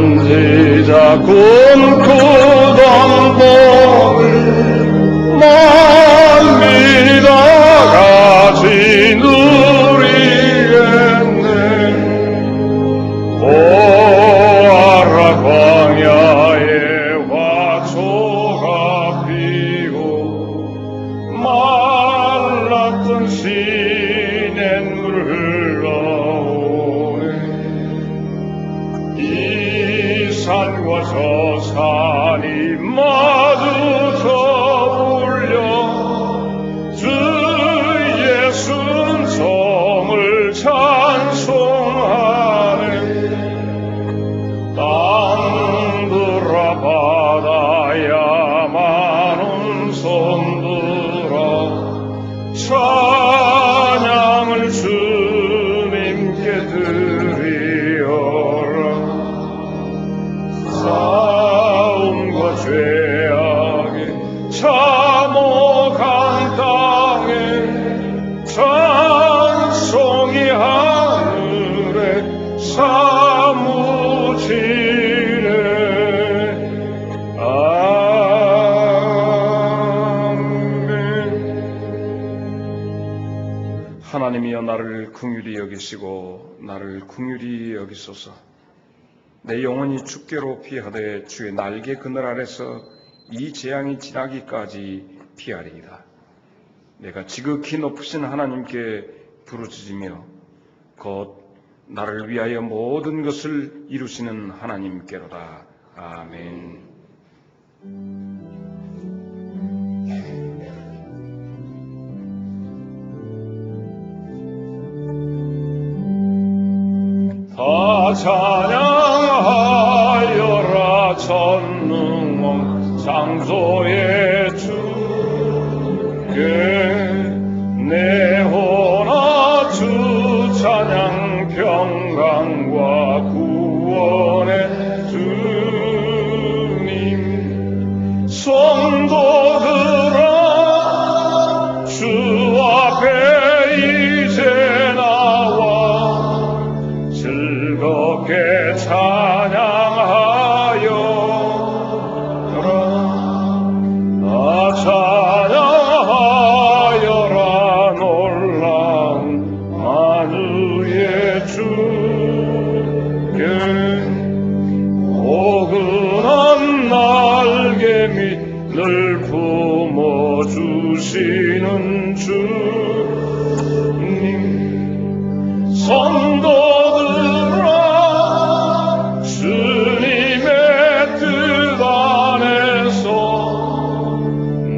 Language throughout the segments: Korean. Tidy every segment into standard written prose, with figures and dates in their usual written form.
선지자 꿈꾸던 복을 만민이 다 같이 누리겠네. 보아라 광야에 화초가 피고 말랐던 시냇물 흘러오네. 이 산과 저 산이 마주쳐 울려 주 예수는 정을 찬송하네. 땅들아 바다야 마른 손들어 찬양을 주님께 드리어라. 싸움과 죄악에 참혹한 땅에 찬송이 하늘에 사무치네. 아멘. 하나님이여 나를 긍휼히 여기시고 나를 긍휼히 여기소서. 내 영혼이 주께로 피하되 주의 날개 그늘 아래서 이 재앙이 지나기까지 피하리이다. 내가 지극히 높으신 하나님께 부르짖으며 곧 나를 위하여 모든 것을 이루시는 하나님께로다. 아멘. 다 찬양하여라 전능왕 창조의 주께 내 혼아 주 찬양 평강과 구원의 주님. 성도들아 주 앞에 이제 나와 즐겁게 찬양하여라. 찬양하여라 놀라운 만유의 주께. 포근한 날개 밑을 품어주시는 주님. 성도들아 주님의 뜻 안에서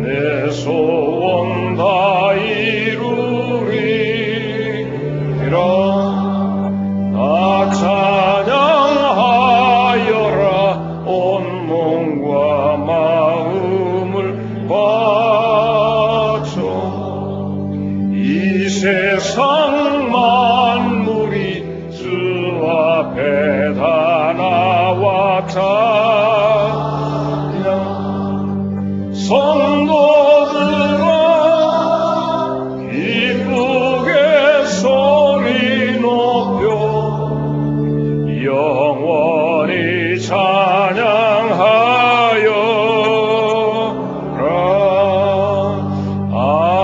내 소원 다 이루리라. 다 찬양하여라 온 몸과 마음을 바쳐. 이 세상 만물이 주 앞에 다 나와 찬양. 성도들아 기쁘게 소리 높여 영원히 찬양하여라. 아멘.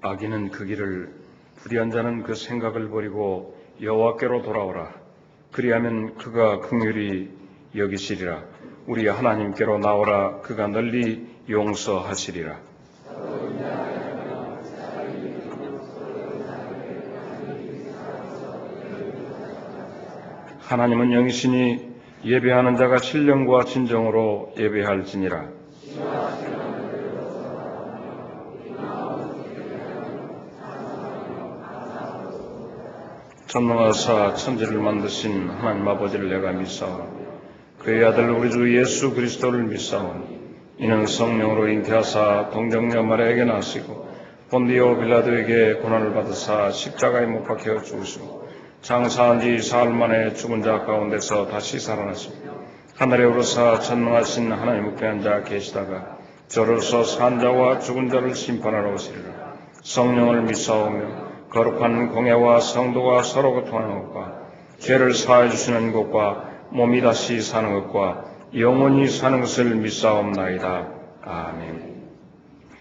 악인은 그 길을, 불의한 자는 그 생각을 버리고 여호와께로 돌아오라. 그리하면 그가 긍휼히 여기시리라. 우리 하나님께로 나오라. 그가 널리 용서하시리라. 하나님은 영이시니 예배하는 자가 신령과 진정으로 예배할지니라. 전능하사 천지를 만드신 하나님 아버지를 내가 믿사오니 그의 아들 우리 주 예수 그리스도를 믿사오니 이는 성령으로 잉태하사 동정녀 마리아에게 나시고 본디오 빌라도에게 고난을 받으사 십자가에 못 박혀 죽으시고 장사한 지 사흘 만에 죽은 자 가운데서 다시 살아나시고 하늘에 오르사 전능하신 하나님 우편에 앉아 계시다가 저로서 산 자와 죽은 자를 심판하러 오시리라. 성령을 믿사오며 거룩한 공예와 성도가 서로 교통하는 것과 죄를 사해 주시는 것과 몸이 다시 사는 것과 영원히 사는 것을 믿사옵나이다. 아멘.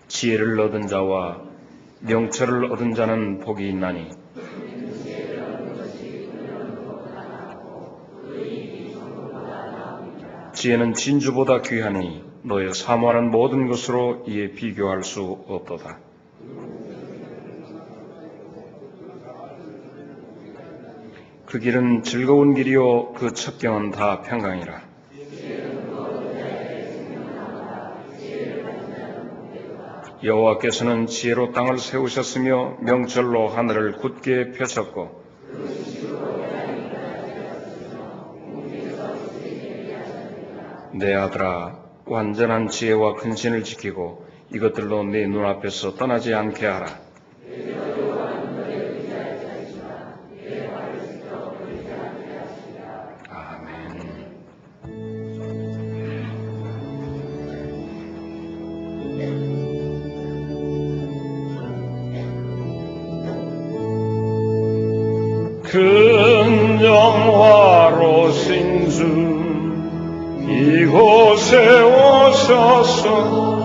지혜를 얻은 자와 명철을 얻은 자는 복이 있나니 지혜는 진주보다 귀하니 너의 사모하는 모든 것으로 이에 비교할 수 없도다. 그 길은 즐거운 길이요 그 첩경은 다 평강이라. 여호와께서는 지혜로 땅을 세우셨으며 명철로 하늘을 굳게 펴셨고 내 아들아 완전한 지혜와 근신을 지키고 이것들로 네 눈앞에서 떠나지 않게 하라. 큰 영화로신 주 이곳에 오셔서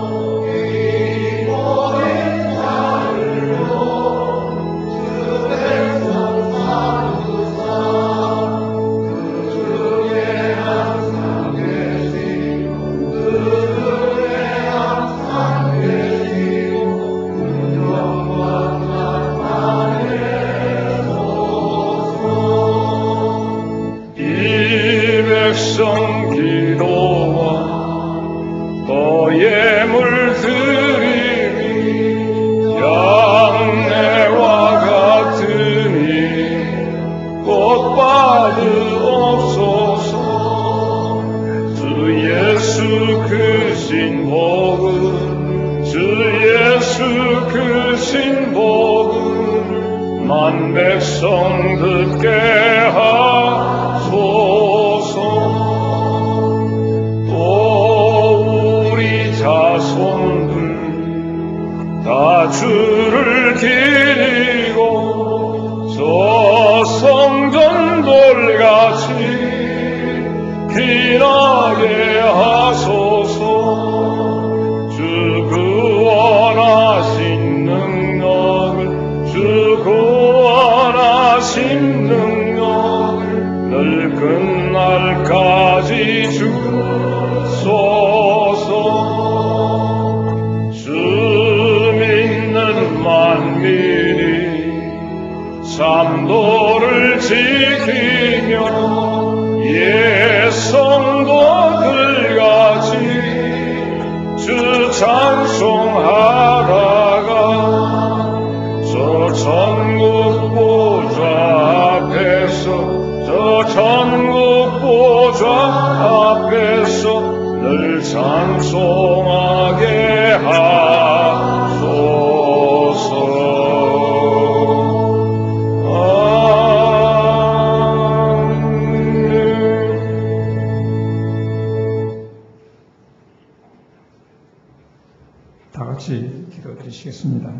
기도와 너의 물들이니 양내와 같으니 곧 받으옵소서. 주 예수 크신 복은 주 예수 크신 복은 만 백성 듣게 하소서. 자손들 다 주를 기리고 저 성전 돌같이 빛나게 하소서. 주 구원하신 능력을 주 구원하신 능력을 늘 끝날까지 주소서. 만민이 삼도를 지키며 옛 성도들같이 주 찬송하다가 저 천국 보좌 앞에서 저 천국 보좌 앞에서 늘 찬송하게 하소서. 다 같이 기도드리시겠습니다.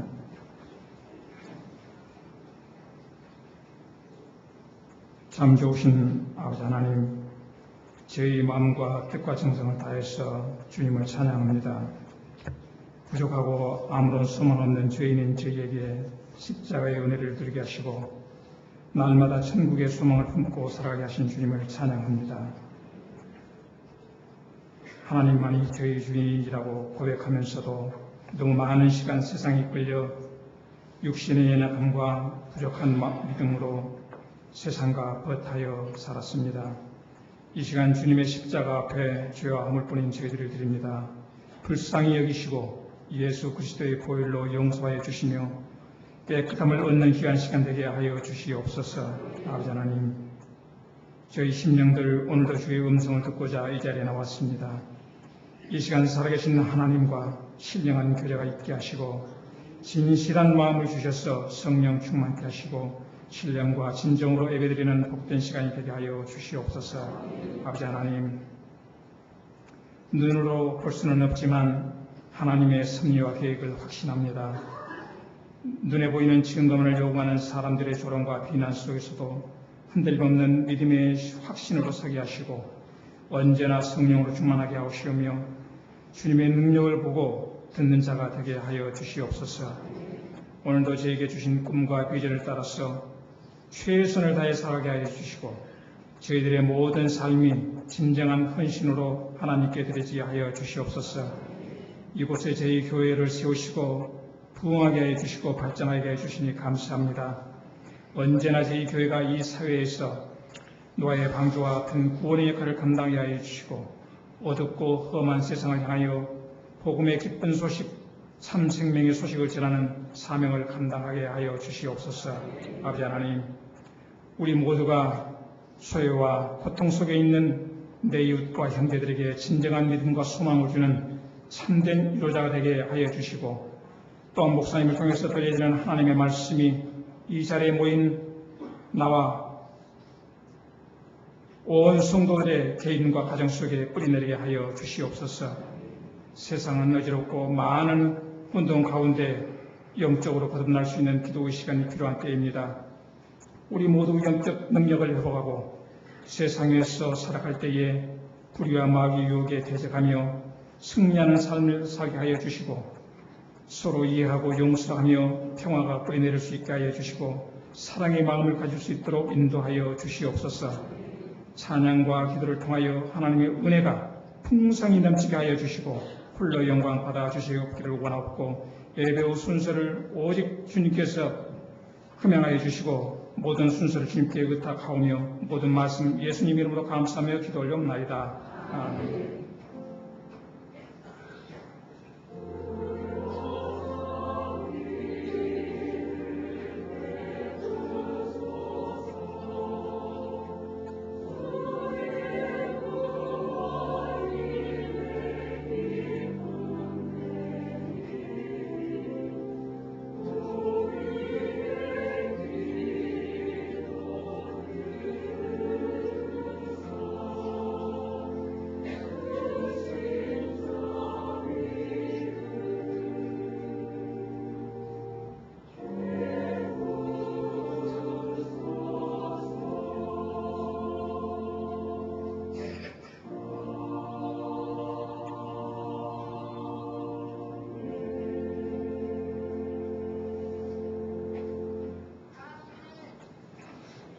참 좋으신 아버지 하나님, 저희 마음과 뜻과 정성을 다해서 주님을 찬양합니다. 부족하고 아무런 소망 없는 죄인인 저희에게 십자가의 은혜를 누리게 하시고 날마다 천국의 소망을 품고 살아가게 하신 주님을 찬양합니다. 하나님만이 저희 주인이라고 고백하면서도 너무 많은 시간 세상에 끌려 육신의 연약함과 부족한 믿음으로 세상과 벗하여 살았습니다. 이 시간 주님의 십자가 앞에 죄와 허물뿐인 저희들을 드립니다. 불쌍히 여기시고 예수 그리스도의 보혈로 용서하여 주시며 깨끗함을 얻는 귀한 시간 되게 하여 주시옵소서. 아버지 하나님, 저희 심령들 오늘도 주의 음성을 듣고자 이 자리에 나왔습니다. 이 시간 살아계신 하나님과 신령한 교제가 있게 하시고 진실한 마음을 주셔서 성령 충만케 하시고 신령과 진정으로 예배드리는 복된 시간이 되게 하여 주시옵소서. 아버지 하나님, 눈으로 볼 수는 없지만 하나님의 섭리와 계획을 확신합니다. 눈에 보이는 증거만을 요구하는 사람들의 조롱과 비난 속에서도 흔들림없는 믿음의 확신으로 서게 하시고 언제나 성령으로 충만하게 하시오며 주님의 능력을 보고 듣는 자가 되게 하여 주시옵소서. 오늘도 저에게 주신 꿈과 비전을 따라서 최선을 다해 살아가게 하여 주시고 저희들의 모든 삶이 진정한 헌신으로 하나님께 드리게 하여 주시옵소서. 이곳에 저희 교회를 세우시고 부흥하게 해 주시고 발전하게 해 주시니 감사합니다. 언제나 저희 교회가 이 사회에서 노아의 방주와 같은 구원의 역할을 감당하게 해 주시고 어둡고 험한 세상을 향하여 복음의 기쁜 소식, 참 생명의 소식을 전하는 사명을 감당하게 하여 주시옵소서. 아버지 하나님, 우리 모두가 소외와 고통 속에 있는 내 이웃과 형제들에게 진정한 믿음과 소망을 주는 참된 위로자가 되게 하여 주시고 또한 목사님을 통해서 들려드리는 하나님의 말씀이 이 자리에 모인 나와 온 성도들의 개인과 가정 속에 뿌리내리게 하여 주시옵소서. 세상은 어지럽고 많은 운동 가운데 영적으로 거듭날 수 있는 기도의 시간이 필요한 때입니다. 우리 모두 영적 능력을 회복하고 세상에서 살아갈 때에 불의와 마귀 유혹에 대적하며 승리하는 삶을 살게 하여 주시고 서로 이해하고 용서하며 평화가 뿌리내릴 수 있게 하여 주시고 사랑의 마음을 가질 수 있도록 인도하여 주시옵소서. 찬양과 기도를 통하여 하나님의 은혜가 풍성히 넘치게 하여 주시고 홀로 영광 받아 주시기를 원하옵고 예배의 순서를 오직 주님께서 흠양하여 주시고 모든 순서를 주님께 의탁하오며 모든 말씀 예수님 이름으로 감사하며 기도 올려옵나이다. 아멘.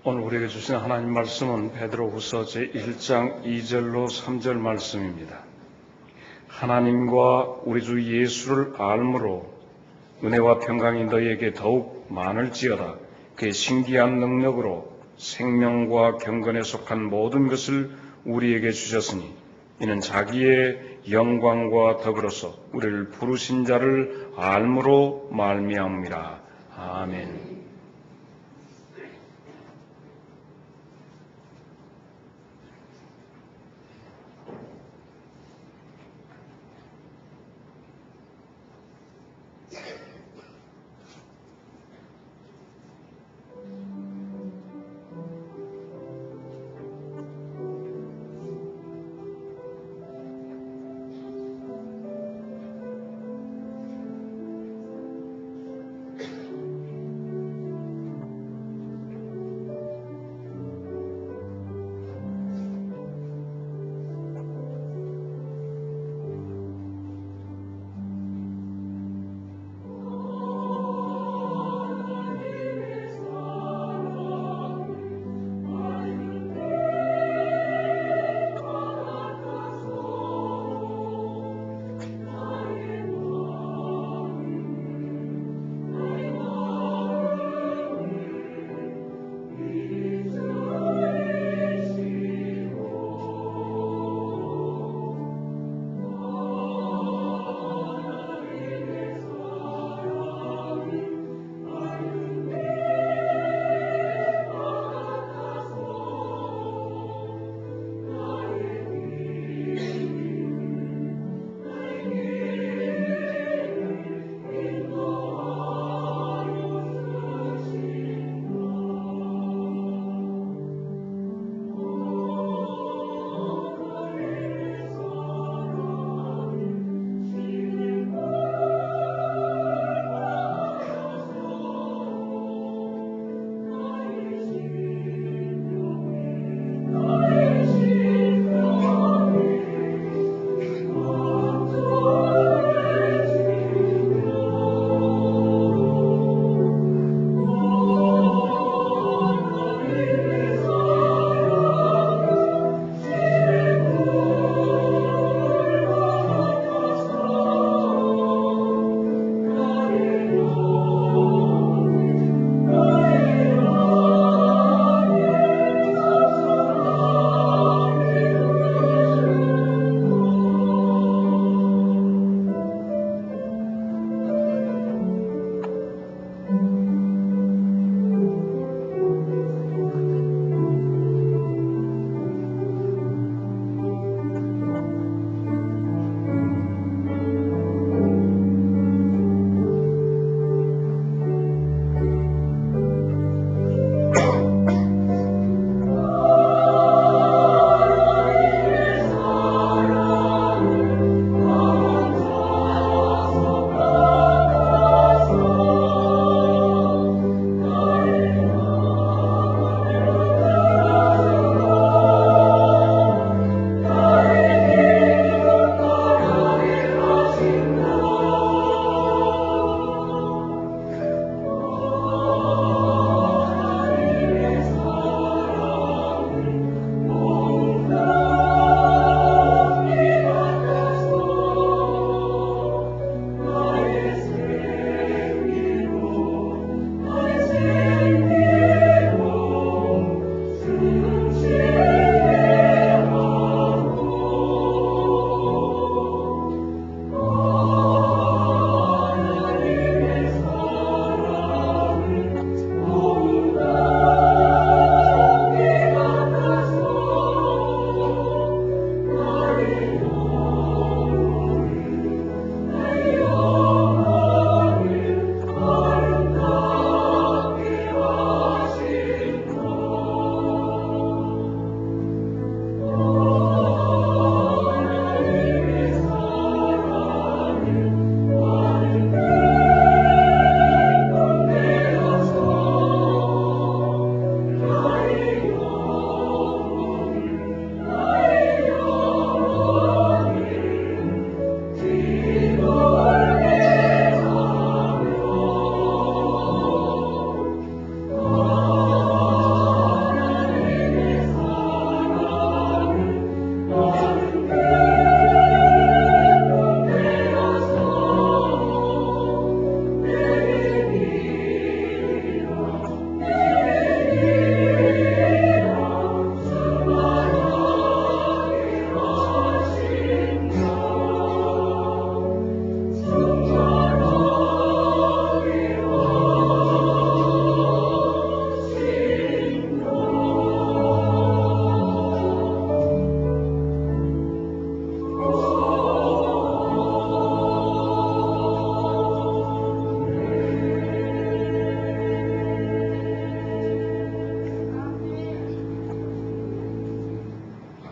오늘 우리에게 주신 하나님 말씀은 베드로후서 제1장 2절로 3절 말씀입니다. 하나님과 우리 주 예수를 알므로 은혜와 평강이 너희에게 더욱 많을지어다. 그의 신기한 능력으로 생명과 경건에 속한 모든 것을 우리에게 주셨으니 이는 자기의 영광과 더불어서 우리를 부르신 자를 알므로 말미암음이라. 아멘.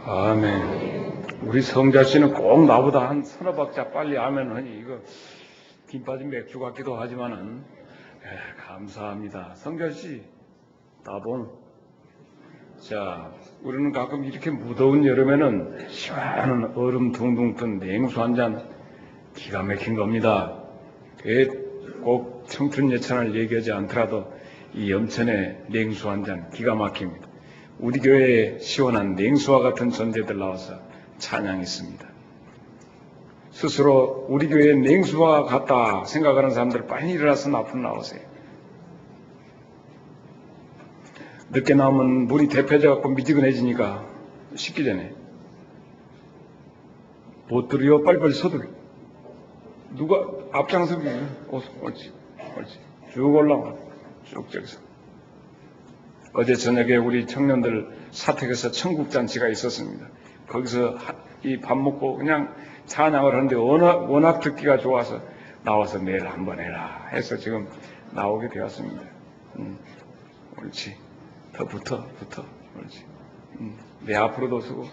아멘. 우리 성자 씨는 꼭 나보다 한 서너 박자 빨리 아멘 하니 이거 김 빠진 맥주 같기도 하지만은 감사합니다. 성자 씨, 따봉. 자, 우리는 가끔 이렇게 무더운 여름에는 시원한 얼음 둥둥 뜬 냉수 한 잔 기가 막힌 겁니다. 꼭 청춘 예찬을 얘기하지 않더라도 이 염천의 냉수 한 잔 기가 막힙니다. 우리 교회에 시원한 냉수와 같은 존재들 나와서 찬양했습니다. 스스로 우리 교회에 냉수와 같다 생각하는 사람들 빨리 일어나서 앞으로 나오세요. 늦게 나오면 물이 대표져갖고 미지근해지니까 식기 전에 못 들여 빨리빨리 서두르. 누가 앞장서기 옳지 쭉 올라와 쭉 저기서. 어제 저녁에 우리 청년들 사택에서 천국잔치가 있었습니다. 거기서 이 밥 먹고 그냥 찬양을 하는데 워낙 듣기가 좋아서 나와서 내일 한번 해라 해서 지금 나오게 되었습니다. 옳지. 더 붙어. 옳지. 내 앞으로도 서고.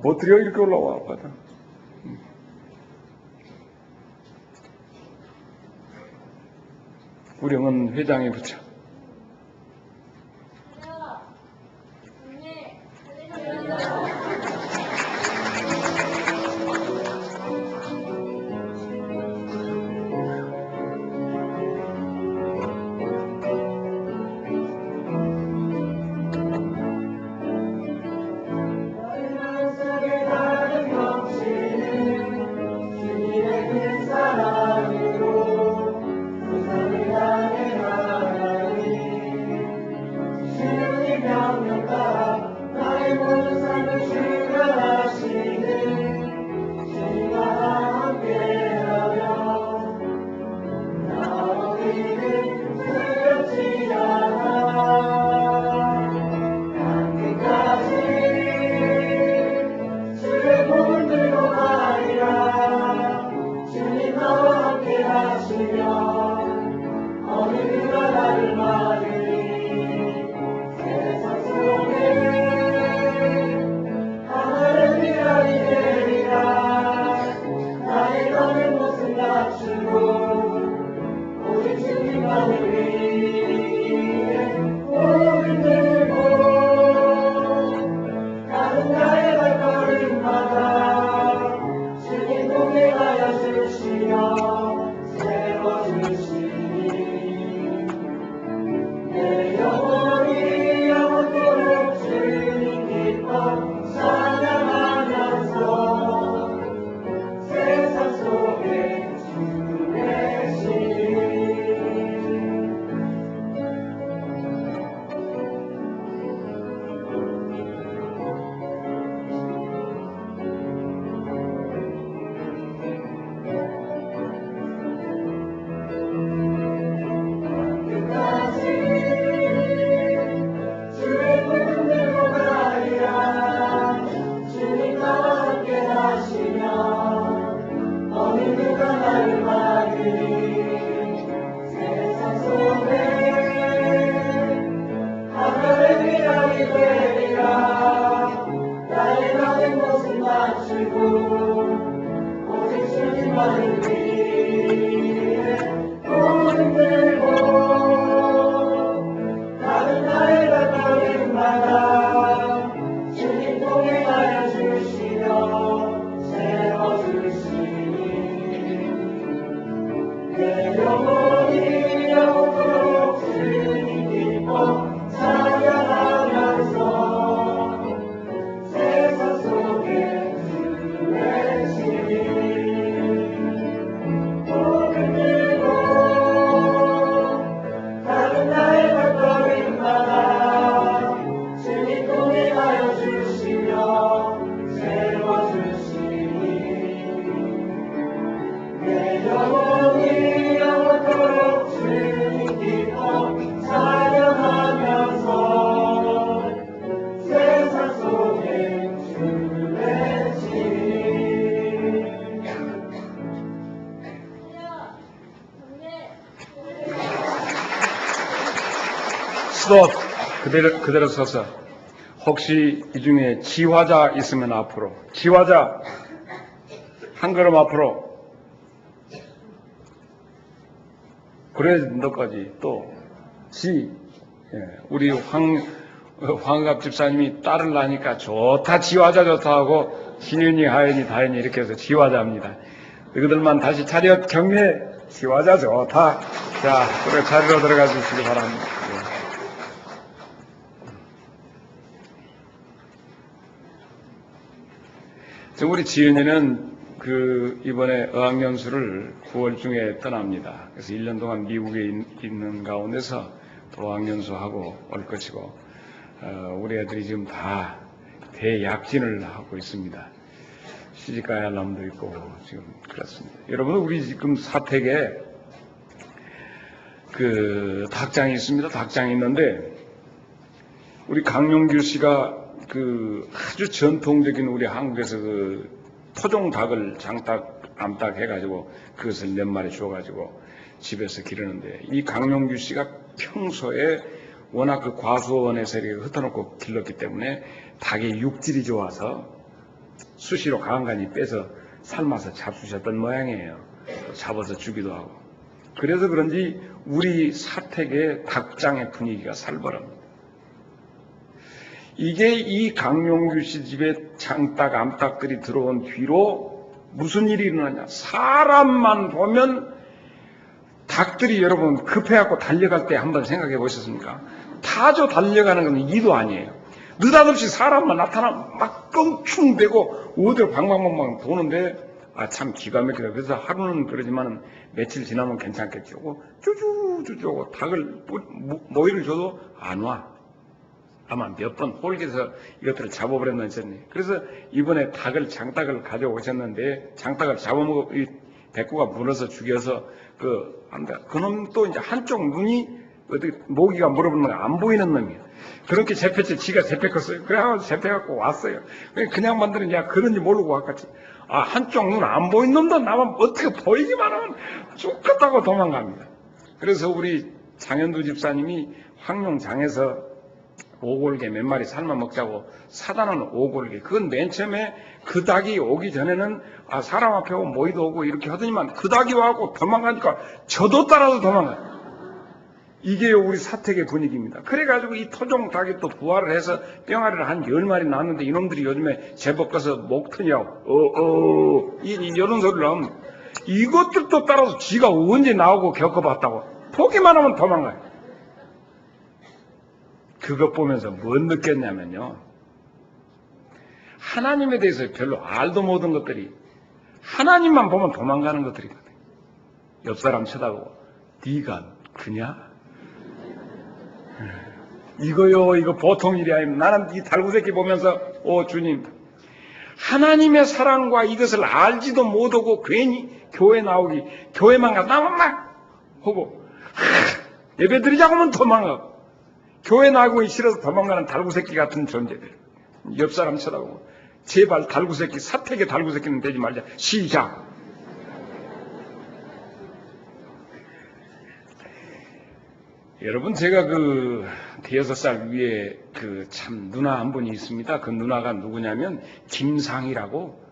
못 들여 이렇게 올라와 바다. 우령은 회장이 붙여. 스톱! 그대로 서서. 혹시 이 중에 지화자 있으면 앞으로. 지화자! 한 걸음 앞으로. 그래, 너까지 또. 우리 황갑 집사님이 딸을 낳으니까 좋다, 지화자 좋다 하고, 신윤이, 하연이, 다현이 이렇게 해서 지화자입니다. 너희들만 다시 차렷 경례, 지화자 좋다. 자, 그래, 자리로 들어가 주시기 바랍니다. 우리 지은이는 이번에 어학연수를 9월 중에 떠납니다. 그래서 1년 동안 미국에 있는 가운데서 또 어학연수하고 올 것이고, 우리 애들이 지금 다 대약진을 하고 있습니다. 시집가야 할 놈도 있고, 지금 그렇습니다. 여러분, 우리 지금 사택에 닭장이 있습니다. 닭장이 있는데, 우리 강용규 씨가 아주 전통적인 우리 한국에서 토종 닭을 장닭, 암닭 해가지고 그것을 몇 마리 줘가지고 집에서 기르는데, 이 강용규 씨가 평소에 워낙 과수원에서 이렇게 흩어놓고 길렀기 때문에 닭의 육질이 좋아서 수시로 간간히 빼서 삶아서 잡수셨던 모양이에요. 잡아서 주기도 하고. 그래서 그런지 우리 사택의 닭장의 분위기가 살벌합니다. 이게 이 강용규 씨 집에 장닭, 암닭들이 들어온 뒤로 무슨 일이 일어나냐. 사람만 보면 닭들이 여러분 급해갖고 달려갈 때 한번 생각해 보셨습니까? 타조 달려가는 건 이도 아니에요. 느닷없이 사람만 나타나면 막 껑충대고 어디로 방방방방 도는데, 참 기가 막히다. 그래서 하루는 그러지만 며칠 지나면 괜찮겠죠. 쭈쭈쭈쭈 닭을 모이를 줘도 안 와. 아마 몇 번 홀겨서 이것들을 잡아버렸나 했었네. 그래서 이번에 장닭을 가져오셨는데, 장닭을 잡아먹어, 이 배꼽가 물어서 죽여서, 그놈 또 이제 한쪽 눈이, 어떻게, 모기가 물어보는 거 안 보이는 놈이에요. 그렇게 잡혔지, 지가 잡혔겠어요. 그래가지고 잡혀갖고 왔어요. 그냥 만드는 야, 그런지 모르고 왔겠지. 한쪽 눈 안 보이는 놈도 나만 어떻게 보이기만 하면 쫓겼다고 도망갑니다. 그래서 우리 장현두 집사님이 황룡장에서 오골개 몇 마리 삶아 먹자고 사다는 오골개. 그건 맨 처음에 그 닭이 오기 전에는 사람 앞에 오고 모이도 오고 이렇게 하더니만 그 닭이 와갖고 도망가니까 저도 따라서 도망가요. 이게 우리 사택의 분위기입니다. 그래가지고 이 토종 닭이 또 부화를 해서 뿅아리를 한 10마리 낳았는데, 이놈들이 요즘에 제법 가서 목터냐고 이런 소리를 하면 이것들도 따라서 지가 언제 나오고 겪어봤다고 보기만 하면 도망가요. 그것 보면서 뭘 느꼈냐면요, 하나님에 대해서 별로 알도 못한 것들이 하나님만 보면 도망가는 것들이거든요. 옆 사람 쳐다보고 네가 그냐? 이거요, 이거 보통 일이 아닙니다. 나는 이 달구새끼 보면서 주님, 하나님의 사랑과 이것을 알지도 못하고 괜히 교회 나오기, 교회만 가서 나만 막 하고 예배 드리자고 하면 도망가고, 교회 나가기 싫어서 도망가는 달구새끼 같은 존재들. 옆 사람 쳐다보고 제발 달구새끼, 사택의 달구새끼는 되지 말자. 시작. 여러분, 제가 6살 위에 참 누나 한 분이 있습니다. 그 누나가 누구냐면 김상희라고,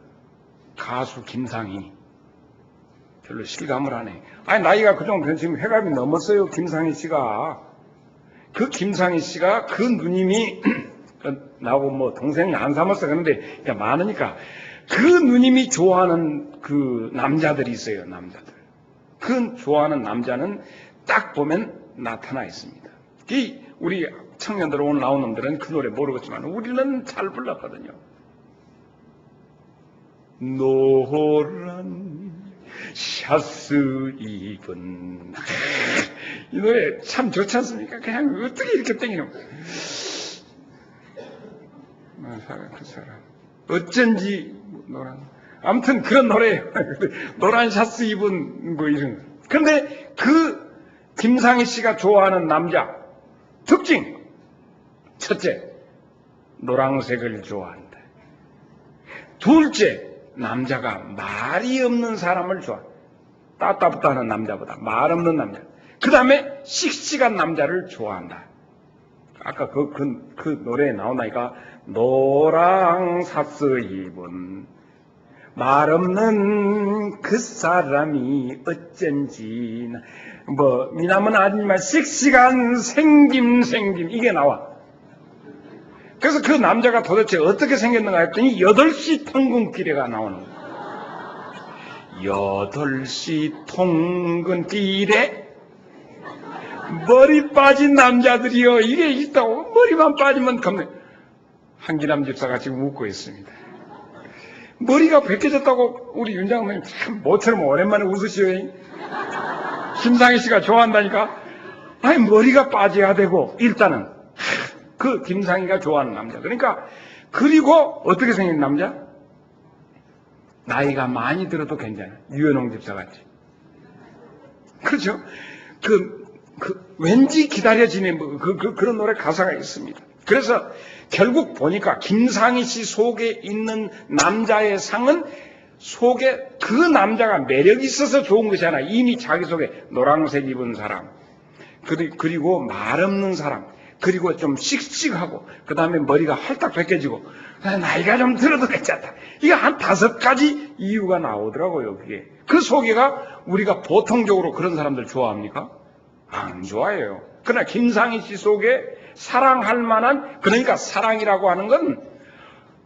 가수 김상희. 별로 실감을 안 해. 나이가 그 정도 지금 회갑이 넘었어요, 김상희 씨가. 그 김상희 씨가 그 누님이 나하고 동생이 안 삼았어. 그런데 많으니까 그 누님이 좋아하는 남자들이 있어요, 남자들. 그 좋아하는 남자는 딱 보면 나타나 있습니다. 우리 청년들 오늘 나온 놈들은 그 노래 모르겠지만 우리는 잘 불렀거든요. 노란 샤스 입은, 이 노래 참 좋지 않습니까? 그냥 어떻게 이렇게 땡기는 거야. 그 사람 어쩐지 노란, 아무튼 그런 노래예요. 노란 샤스 입은 이런 거. 그런데 김상희 씨가 좋아하는 남자 특징, 첫째, 노란색을 좋아한다. 둘째, 남자가 말이 없는 사람을 좋아한다. 따따붙다는 남자보다 말 없는 남자. 그 다음에 씩씩한 남자를 좋아한다. 아까 그 노래에 나오나니까 노랑 삭스 입은 말 없는 그 사람이 어쩐지 미남은 아니지만 씩씩한 생김 이게 나와. 그래서 그 남자가 도대체 어떻게 생겼는가 했더니 8시 통근길에가 나오는 거야. 8시 통근길에 머리 빠진 남자들이요. 이게 있다고. 머리만 빠지면 겁나. 한기남 집사가 지금 웃고 있습니다. 머리가 벗겨졌다고 우리 윤 장로님 참 모처럼 오랜만에 웃으시오. 김상희 씨가 좋아한다니까. 아니 머리가 빠져야 되고 일단은 그 김상희가 좋아하는 남자. 그러니까 그리고 어떻게 생긴 남자? 나이가 많이 들어도 괜찮아. 유현홍 집사 같이. 그렇죠? 왠지 기다려지는 그런 노래 가사가 있습니다. 그래서 결국 보니까 김상희 씨 속에 있는 남자의 상은 속에 그 남자가 매력이 있어서 좋은 것이 아니라 이미 자기 속에 노란색 입은 사람, 그리고 말 없는 사람, 그리고 좀 씩씩하고, 그 다음에 머리가 활딱 벗겨지고, 나이가 좀 들어도 괜찮다. 이게 한 5가지 이유가 나오더라고요, 그게. 그 속에가 우리가 보통적으로 그런 사람들 좋아합니까? 안 좋아해요. 그러나 김상희 씨 속에 사랑할 만한, 그러니까 사랑이라고 하는 건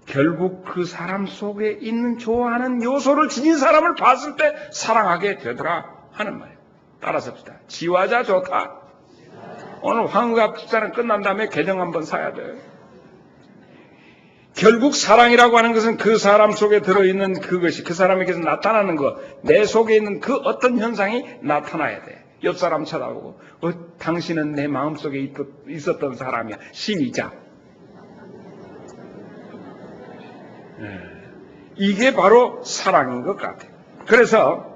결국 그 사람 속에 있는 좋아하는 요소를 지닌 사람을 봤을 때 사랑하게 되더라 하는 말이에요. 따라서 봅시다. 지화자 좋다. 오늘 황후갑 집사는 끝난 다음에 계정 한번 사야 돼요. 결국 사랑이라고 하는 것은 그 사람 속에 들어있는 그것이 그 사람에게서 나타나는 것, 내 속에 있는 그 어떤 현상이 나타나야 돼. 옆 사람 쳐다보고 당신은 내 마음속에 있었던 사람이야. 시작. 이게 바로 사랑인 것 같아요. 그래서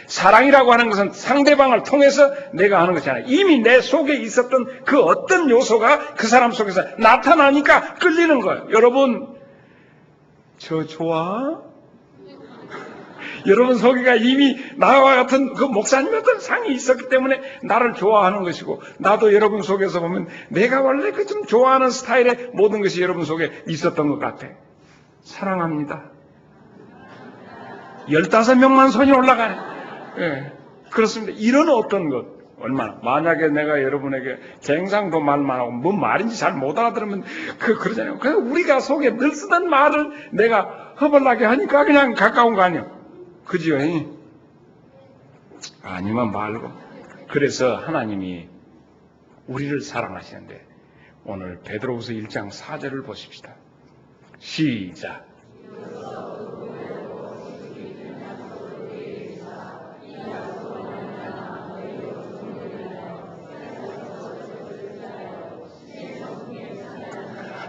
사랑이라고 하는 것은 상대방을 통해서 내가 하는 것이 아니라 이미 내 속에 있었던 그 어떤 요소가 그 사람 속에서 나타나니까 끌리는 거예요. 여러분, 저 좋아? 여러분 속에가 이미 나와 같은 그 목사님 어떤 상이 있었기 때문에 나를 좋아하는 것이고, 나도 여러분 속에서 보면 내가 원래 그 좀 좋아하는 스타일의 모든 것이 여러분 속에 있었던 것 같아. 사랑합니다. 15명만 손이 올라가네. 예, 그렇습니다. 이런 어떤 것, 얼마나, 만약에 내가 여러분에게 갱상도 말만 하고, 뭔 말인지 잘 못 알아들으면, 그러잖아요. 그래서 우리가 속에 늘 쓰던 말을 내가 허벌나게 하니까 그냥 가까운 거 아니에요. 그지요? 아니면 말고. 그래서 하나님이 우리를 사랑하시는데, 오늘 베드로후서 1장 4절을 보십시다. 시작.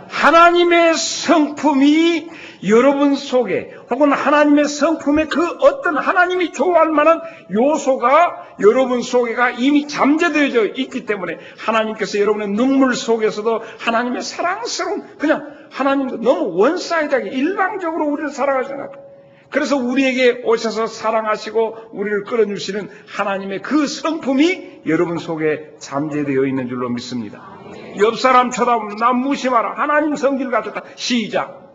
하나님의 성품이 여러분 속에, 혹은 하나님의 성품의 그 어떤 하나님이 좋아할 만한 요소가 여러분 속에가 이미 잠재되어져 있기 때문에 하나님께서 여러분의 눈물 속에서도 하나님의 사랑스러운, 그냥 하나님도 너무 원사이드하게 일방적으로 우리를 사랑하시는 것 같아요. 그래서 우리에게 오셔서 사랑하시고 우리를 끌어주시는 하나님의 그 성품이 여러분 속에 잠재되어 있는 줄로 믿습니다. 옆 사람 쳐다보면 나 무시마라. 하나님 성질 같았다. 시작.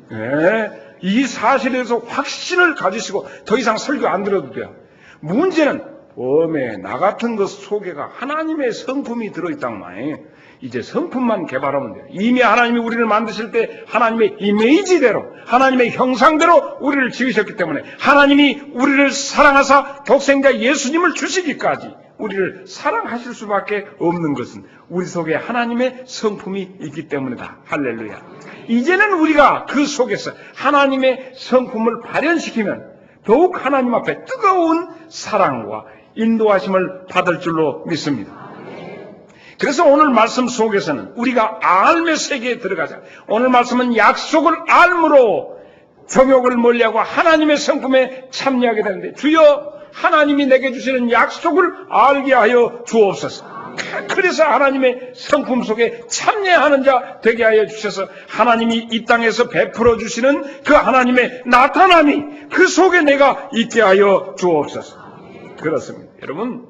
네, 이 사실에서 확신을 가지시고 더 이상 설교 안 들어도 돼요. 문제는 나 같은 것 속에가 하나님의 성품이 들어있단 말이에요. 이제 성품만 개발하면 돼요. 이미 하나님이 우리를 만드실 때 하나님의 이미지대로, 하나님의 형상대로 우리를 지으셨기 때문에 하나님이 우리를 사랑하사 독생자 예수님을 주시기까지 우리를 사랑하실 수밖에 없는 것은 우리 속에 하나님의 성품이 있기 때문이다. 할렐루야. 이제는 우리가 그 속에서 하나님의 성품을 발현시키면 더욱 하나님 앞에 뜨거운 사랑과 인도하심을 받을 줄로 믿습니다. 그래서 오늘 말씀 속에서는 우리가 알의 세계에 들어가자. 오늘 말씀은 약속을 알므로 정욕을 멀리하고 하나님의 성품에 참여하게 되는데, 주여 하나님이 내게 주시는 약속을 알게 하여 주옵소서. 그래서 하나님의 성품 속에 참여하는 자 되게 하여 주셔서 하나님이 이 땅에서 베풀어 주시는 그 하나님의 나타남이 그 속에 내가 있게 하여 주옵소서. 그렇습니다. 여러분,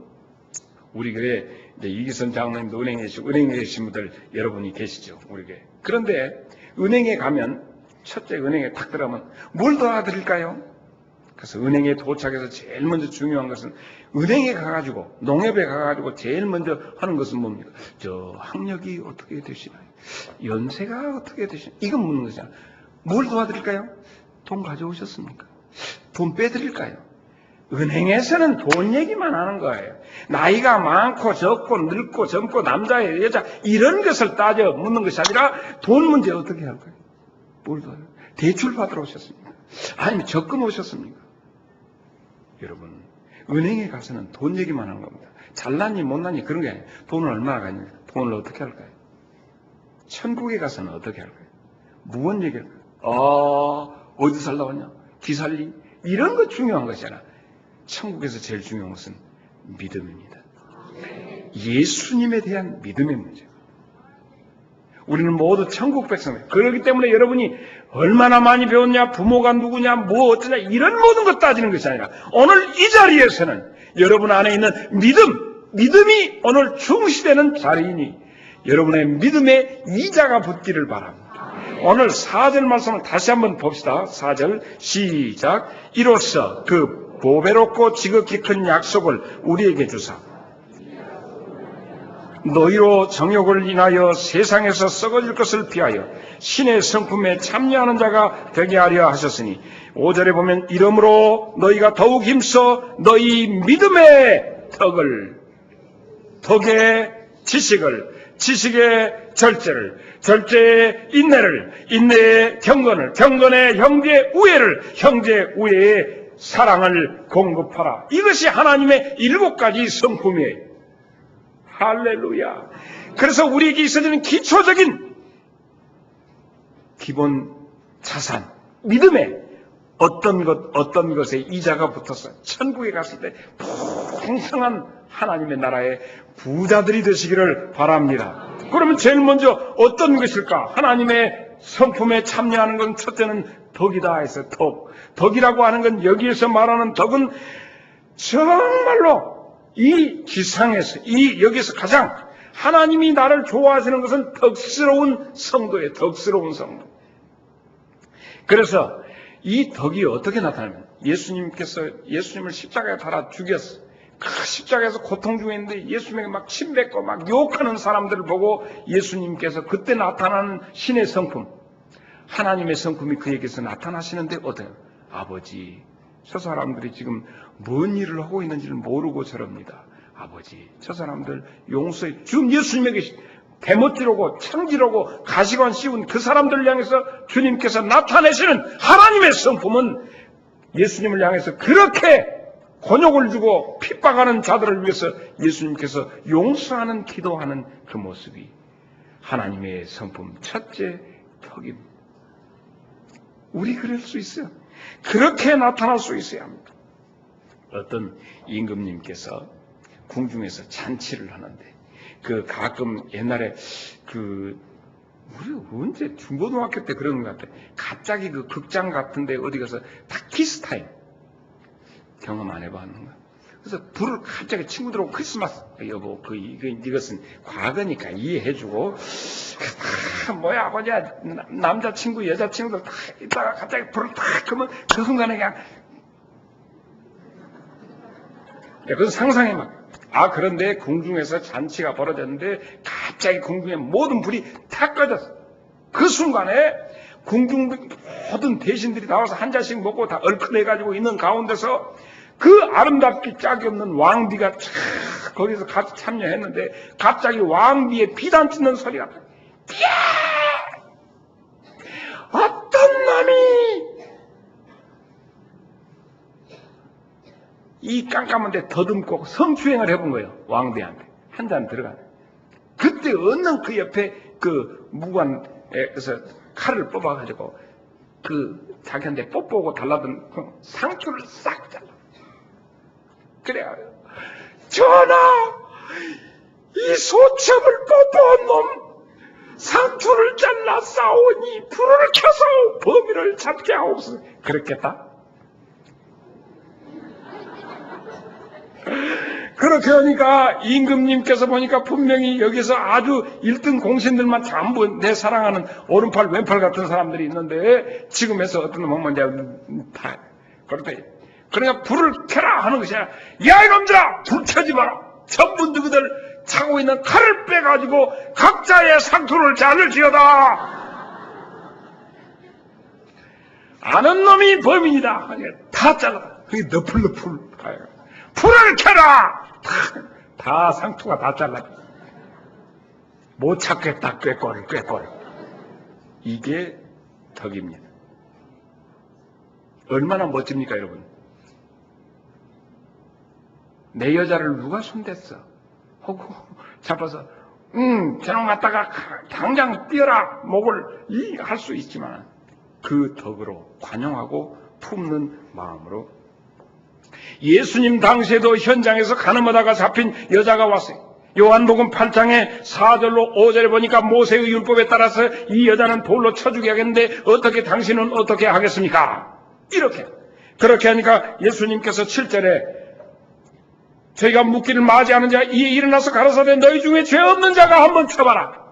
우리 교회 이제 이기선 장로님도 은행에 계신 분들 여러분이 계시죠, 우리 교회. 그런데 은행에 가면 첫째 은행에 탁 들어가면 뭘 도와드릴까요? 그래서 은행에 도착해서 제일 먼저 중요한 것은 은행에 가가지고 농협에 가가지고 제일 먼저 하는 것은 뭡니까? 저 학력이 어떻게 되시나요? 연세가 어떻게 되시나요? 이건 묻는 거잖아. 뭘 도와드릴까요? 돈 가져오셨습니까? 돈 빼드릴까요? 은행에서는 돈 얘기만 하는 거예요. 나이가 많고 적고 늙고 젊고 남자예요 여자 이런 것을 따져 묻는 것이 아니라 돈 문제 어떻게 할까요? 뭘 도와요? 대출 받으러 오셨습니까? 아니면 적금 오셨습니까? 여러분 은행에 가서는 돈 얘기만 하는 겁니다. 잘났니 못났니 그런 게 아니에요. 돈을 얼마나 가냐 돈을 어떻게 할까요? 천국에 가서는 어떻게 할까요? 무언 얘기할까요? 어디 살다 왔냐? 기살리? 이런 거 중요한 것이잖아. 천국에서 제일 중요한 것은 믿음입니다. 예수님에 대한 믿음의 문제. 우리는 모두 천국 백성이에요. 그렇기 때문에 여러분이 얼마나 많이 배웠냐, 부모가 누구냐, 뭐 어쩌냐 이런 모든 것 따지는 것이 아니라 오늘 이 자리에서는 여러분 안에 있는 믿음이 오늘 중시되는 자리이니 여러분의 믿음에 이자가 붙기를 바랍니다. 오늘 4절 말씀을 다시 한번 봅시다. 4절 시작. 이로써 그 보배롭고 지극히 큰 약속을 우리에게 주사 너희로 정욕을 인하여 세상에서 썩어질 것을 피하여 신의 성품에 참여하는 자가 되게 하려 하셨으니 5절에 보면 이러므로 너희가 더욱 힘써 너희 믿음의 덕의 지식을 지식의 절제를 절제의 인내를 인내의 경건의 형제의 우애를 형제의 우애의 사랑을 공급하라. 이것이 하나님의 7가지 성품이에요. 할렐루야. 그래서 우리에게 있어지는 기초적인 기본 자산, 믿음에 어떤 것에 이자가 붙어서 천국에 갔을 때 풍성한 하나님의 나라의 부자들이 되시기를 바랍니다. 그러면 제일 먼저 어떤 것일까? 하나님의 성품에 참여하는 건 첫째는 덕이다 해서 덕이라고 하는 건 여기에서 말하는 덕은 정말로 이 지상에서 여기서 가장 하나님이 나를 좋아하시는 것은 덕스러운 성도예요. 덕스러운 성도. 그래서 이 덕이 어떻게 나타나면 예수님을 십자가에 달아 죽였어. 그 십자가에서 고통 중에 있는데 예수님에게 막 침뱉고 막 욕하는 사람들을 보고 예수님께서 그때 나타나는 신의 성품, 하나님의 성품이 그에게서 나타나시는데 어때요? 아버지, 저 사람들이 지금 뭔 일을 하고 있는지를 모르고 저럽니다. 아버지, 저 사람들 용서해. 지금 예수님에게 대못지르고 창지르고 가시관 씌운 그 사람들을 향해서 주님께서 나타내시는 하나님의 성품은 예수님을 향해서 그렇게 곤욕을 주고 핍박하는 자들을 위해서 예수님께서 용서하는 기도하는 그 모습이 하나님의 성품 첫째 덕입니다. 우리 그럴 수 있어요. 그렇게 나타날 수 있어야 합니다. 어떤 임금님께서 궁중에서 잔치를 하는데 가끔 옛날에 우리 언제 중고등학교 때 그런 것 같아. 갑자기 극장 같은데 어디 가서 다키스 타임 경험 안 해봤는가? 그래서 불을 갑자기 친구들하고 크리스마스 여보 이것은 과거니까 이해해주고 뭐야 아버지야 남자친구 여자친구들 다 있다가 갑자기 불을 탁 끄면 그 순간에 그냥 그래서 상상해 막 그런데 궁중에서 잔치가 벌어졌는데 갑자기 궁중에 모든 불이 다 꺼졌어. 그 순간에 궁중 모든 대신들이 나와서 한 잔씩 먹고 다 얼큰해가지고 있는 가운데서 그 아름답기 짝이 없는 왕비가 촥 거기서 같이 참여했는데 갑자기 왕비의 비단 찢는 소리가 야! 어떤 놈이 이 깜깜한데 더듬고 성추행을 해본 거예요. 왕비한테 한 잔 들어가네. 그때 얻는 그 옆에 그 무관에서 칼을 뽑아가지고 자기한테 뽀뽀하고 달라던 상투를 싹 잘라. 그래요. 전하, 이 소첩을 뽀뽀한 놈 상투를 잘라 싸우니 불을 켜서 범인을 잡게 하옵소서. 그랬겠다? 그렇게 하니까 임금님께서 보니까 분명히 여기서 아주 1등 공신들만 전부 내 사랑하는 오른팔 왼팔 같은 사람들이 있는데 지금에서 어떤 놈은 먼저 다 그렇대. 그러니까 불을 켜라 하는 것이 아니라 야 이놈들아 불 켜지 마라. 전부 너희들 차고 있는 칼을 빼가지고 각자의 상투를 자를지어다. 아는 놈이 범인이다. 다 잘라. 그게 너풀너풀 가요. 불을 켜라! 다 상투가 다 잘라. 못 찾겠다. 꾀꼬리. 이게 덕입니다. 얼마나 멋집니까, 여러분? 내 여자를 누가 손댔어? 하고 잡아서 저놈 갖다가 당장 뛰어라 목을 할 수 있지만 그 덕으로 관용하고 품는 마음으로 예수님 당시에도 현장에서 가늠하다가 잡힌 여자가 왔어요. 요한복음 8장에 4절로 5절에 보니까 모세의 율법에 따라서 이 여자는 돌로 쳐 죽여야겠는데 어떻게 당신은 어떻게 하겠습니까? 이렇게 그렇게 하니까 예수님께서 7절에 저희가 묻기를 맞이하는 자 이에 일어나서 가라사대 너희 중에 죄 없는 자가 한번 쳐봐라.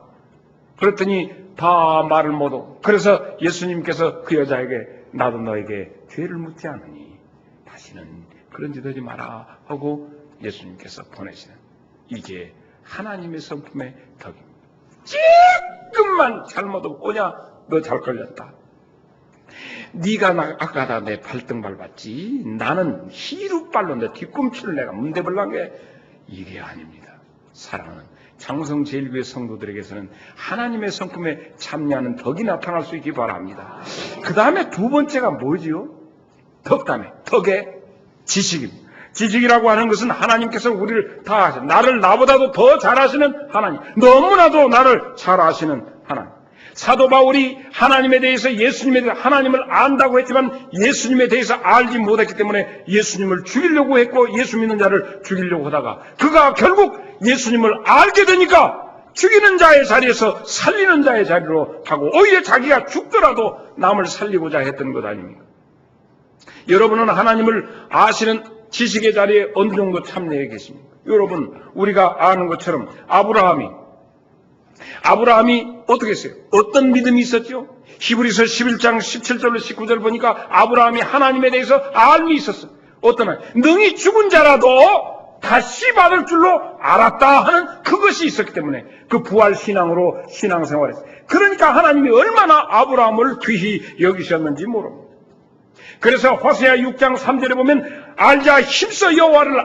그랬더니 다 말을 못하고 그래서 예수님께서 그 여자에게 나도 너에게 죄를 묻지 않으니 다시는 그런 짓 하지 마라 하고 예수님께서 보내시는 이게 하나님의 성품의 덕입니다. 조금만 잘못하고 오냐 너 잘 걸렸다. 네가 아까 내 발등 밟았지 나는 희루발로 내 뒤꿈치를 내가 문대벌난 게 이게 아닙니다. 사랑하는 장성제일교회 성도들에게서는 하나님의 성품에 참여하는 덕이 나타날 수 있기 바랍니다. 그 다음에 두 번째가 뭐지요? 덕 다음에 덕의 지식입니다. 지식이라고 하는 것은 하나님께서 우리를 다 아시는 나를 나보다도 더 잘 아시는 하나님, 너무나도 나를 잘 아시는 하나님. 사도 바울이 하나님에 대해서 예수님에 대해서 하나님을 안다고 했지만 예수님에 대해서 알지 못했기 때문에 예수님을 죽이려고 했고 예수 믿는 자를 죽이려고 하다가 그가 결국 예수님을 알게 되니까 죽이는 자의 자리에서 살리는 자의 자리로 가고 오히려 자기가 죽더라도 남을 살리고자 했던 것 아닙니까? 여러분은 하나님을 아시는 지식의 자리에 어느 정도 참여해 계십니까? 여러분 우리가 아는 것처럼 아브라함이 어떻게 했어요? 어떤 믿음이 있었죠? 히브리서 11장 17절로 19절 보니까 아브라함이 하나님에 대해서 알미 있었어. 어떤 한 능히 죽은 자라도 다시 받을 줄로 알았다 하는 그것이 있었기 때문에 그 부활 신앙으로 신앙생활했어요. 그러니까 하나님이 얼마나 아브라함을 귀히 여기셨는지 모릅니다. 그래서 호세아 6장 3절에 보면 알자 힘써 여호와를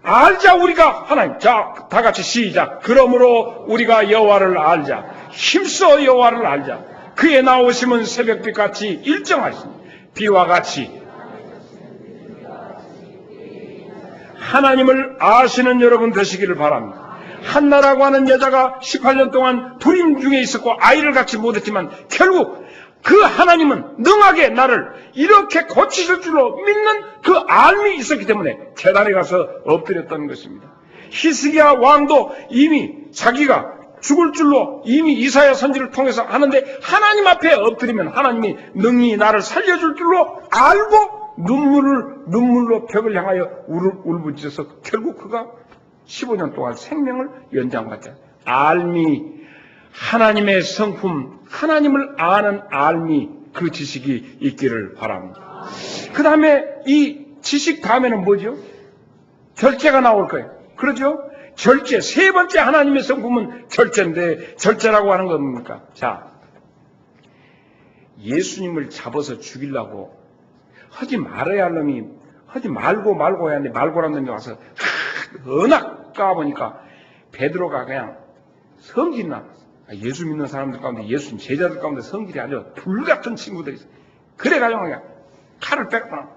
알자 우리가 하나님. 자, 다 같이 시작. 그러므로 우리가 여호와를 알자. 힘써 여호와를 알자. 그의 나오심은 새벽빛같이 일정하시니 비와 같이 하나님을 아시는 여러분 되시기를 바랍니다. 한나라고 하는 여자가 18년 동안 불임 중에 있었고 아이를 갖지 못했지만 결국 그 하나님은 능하게 나를 이렇게 고치실 줄로 믿는 그 알미 있었기 때문에 제단에 가서 엎드렸던 것입니다. 히스기야 왕도 이미 자기가 죽을 줄로 이미 이사야 선지를 통해서 하는데 하나님 앞에 엎드리면 하나님이 능히 나를 살려줄 줄로 알고 눈물로 벽을 향하여 울부짖어서 결국 그가 15년 동안 생명을 연장받자. 알미, 하나님의 성품, 하나님을 아는 알미, 그 지식이 있기를 바랍니다. 그 다음에 이 지식 다음에는 뭐죠? 절제가 나올 거예요. 그렇죠? 절제, 세 번째 하나님의 성품은 절제인데 절제라고 하는 건 뭡니까? 자, 예수님을 잡아서 죽이려고 하지 말아야 할 놈이 하지 말고 해야 하는데 말고라는 놈이 와서 워낙 까보니까 베드로가 그냥 성질이 났어. 예수 믿는 사람들 가운데 예수님 제자들 가운데 성질이 아주 불같은 친구들이 있어. 그래가지고 그냥 칼을 뺐구나.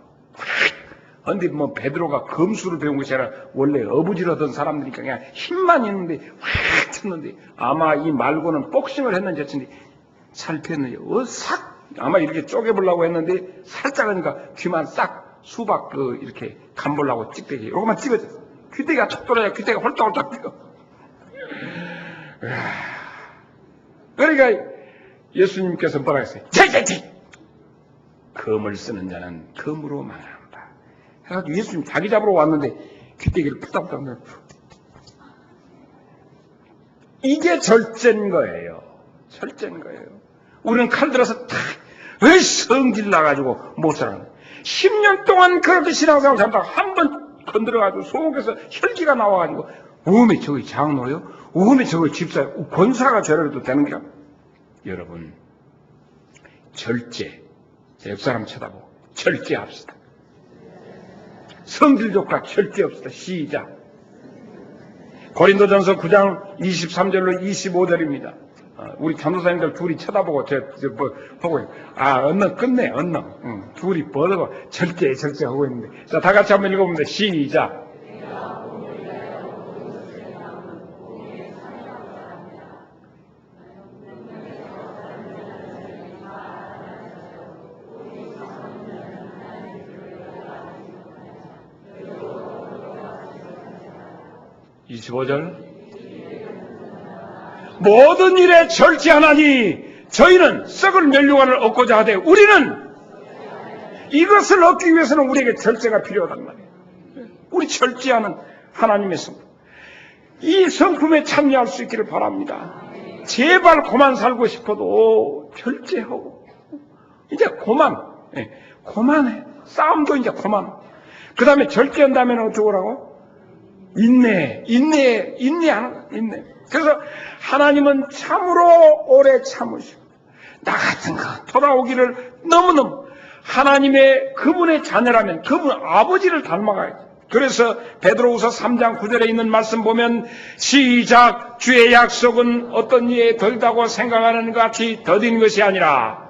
근데 뭐 베드로가 검수를 배운 것이 아니라 원래 어부지르던 사람들이니까 그냥 힘만 있는데 확 쳤는데 아마 이 말고는 복싱을 했는지 했는데 살폈는지 싹 아마 이렇게 쪼개보려고 했는데 살짝 하니까 귀만 싹 수박 이렇게 간보려고 찍대기 요것만 찍어졌어. 귀대기가 툭 떨어져 귀대기가 홀딱홀딱 뛰어. 그러니까 예수님께서 뭐라 했어요? 검을 쓰는 자는 검으로 망한다. 해가지고 예수님 자기 잡으러 왔는데 귀때기를 푸닥푸닥 내고. 이게 절제인 거예요. 절제인 거예요. 우리는 칼 들어서 탁, 왜 성질 나가지고 못 살아. 10년 동안 그렇게 신앙생활 잡다가 한 번 건드려가지고 속에서 혈기가 나와가지고, 우음에 저기 장로요? 우음에 저기 집사요? 권사가 저래도 되는 게. 여러분, 절제. 옆 사람 쳐다보고, 절제합시다. 성질조카 절제합시다. 시작. 고린도전서 9장 23절로 25절입니다. 우리 전도사님들 둘이 쳐다보고 보고 언능 끝내 언능 둘이 뻗어고 절제하고 있는데 자, 다 같이 한번 읽어봅니다. 시작. (25절) 모든 일에 절제하나니 저희는 썩을 면류관을 얻고자 하되 우리는 이것을 얻기 위해서는 우리에게 절제가 필요하단 말이에요. 우리 절제하는 하나님의 성품, 이 성품에 참여할 수 있기를 바랍니다. 제발 그만 살고 싶어도 절제하고 이제 그만해. 싸움도 이제 그만. 그 다음에 절제한 다음에는 어떻게 하라고? 인내하는 거야. 인내. 그래서 하나님은 참으로 오래 참으시고 나 같은 거 돌아오기를 너무너무 하나님의 그분의 자녀라면 그분 아버지를 닮아가야지. 그래서 베드로후서 3장 9절에 있는 말씀 보면 시작. 주의 약속은 어떤 이에 덜다고 생각하는 것 같이 더딘 것이 아니라